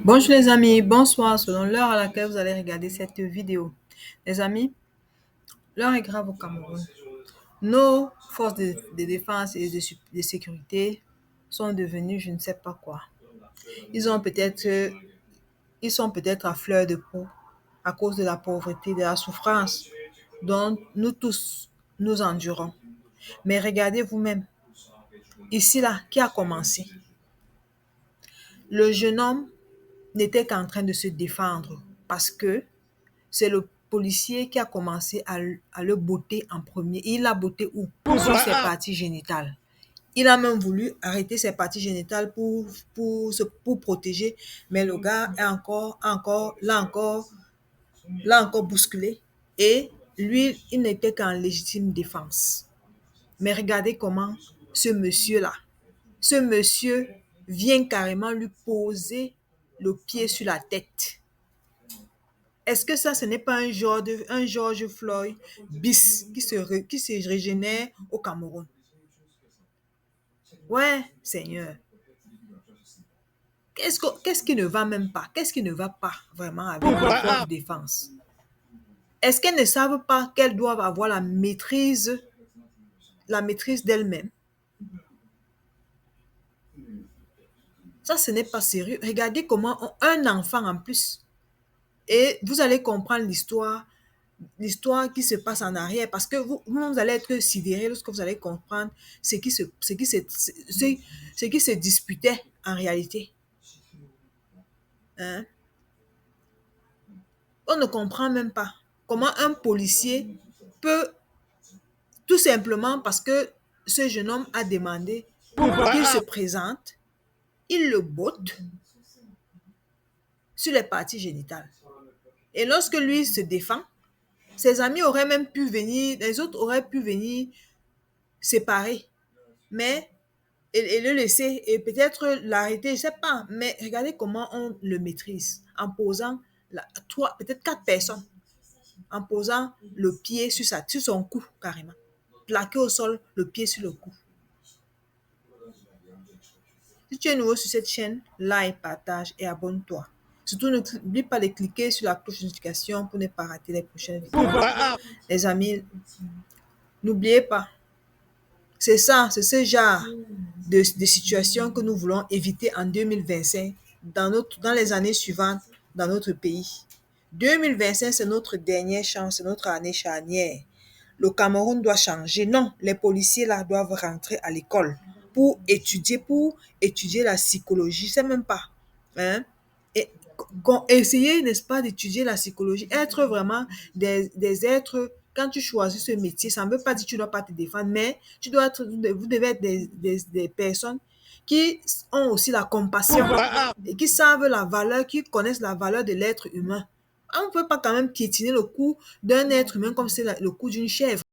Bonjour les amis, bonsoir selon l'heure à laquelle vous allez regarder cette vidéo. Les amis, l'heure est grave au Cameroun. Nos forces de défense et de sécurité sont devenues je ne sais pas quoi. Ils ont peut-être, ils sont peut-être à fleur de peau à cause de la pauvreté, de la souffrance dont nous tous nous endurons. Mais regardez vous-même, ici là, qui a commencé? Le jeune homme n'était qu'en train de se défendre parce que c'est le policier qui a commencé à le botter en premier. Il l'a botté où? Sur ses parties génitales. Il a même voulu arrêter ses parties génitales pour protéger, mais le gars est l'a encore bousculé. Et lui, il n'était qu'en légitime défense. Mais regardez comment ce monsieur vient carrément lui poser le pied sur la tête. Est-ce que ça, ce n'est pas un George Floyd bis qui se régénère au Cameroun? Ouais, Seigneur. Qu'est-ce qui ne va même pas? Qu'est-ce qui ne va pas vraiment avec les forces de défense? Est-ce qu'elles ne savent pas qu'elles doivent avoir la maîtrise d'elles-mêmes? Ça, ce n'est pas sérieux. Regardez comment un enfant en plus. Et vous allez comprendre l'histoire qui se passe en arrière parce que vous allez être sidérés lorsque vous allez comprendre ce qui se disputait en réalité. Hein? On ne comprend même pas comment un policier peut, tout simplement parce que ce jeune homme a demandé qu'il se présente, il le botte sur les parties génitales. Et lorsque lui se défend, ses amis auraient même pu venir, les autres auraient pu venir séparer. Mais et le laisser et peut-être l'arrêter, je ne sais pas. Mais regardez comment on le maîtrise en posant peut-être 4 personnes, en posant le pied sur son cou carrément. Plaqué au sol, le pied sur le cou. Si tu es nouveau sur cette chaîne, like, partage et abonne-toi. Surtout, n'oublie pas de cliquer sur la cloche de notification pour ne pas rater les prochaines vidéos. Les amis, n'oubliez pas, c'est ce genre de situation que nous voulons éviter en 2025, dans les années suivantes, dans notre pays. 2025, c'est notre dernière chance, c'est notre année charnière. Le Cameroun doit changer. Non, les policiers là doivent rentrer à l'école pour étudier la psychologie. Je sais même pas. Hein? Et essayer, n'est-ce pas, d'étudier la psychologie. Être vraiment des êtres. Quand tu choisis ce métier, ça ne veut pas dire que tu ne dois pas te défendre, mais vous devez être des personnes qui ont aussi la compassion et qui savent la valeur, qui connaissent la valeur de l'être humain. On ne peut pas quand même piétiner le cou d'un être humain comme c'est le cou d'une chèvre.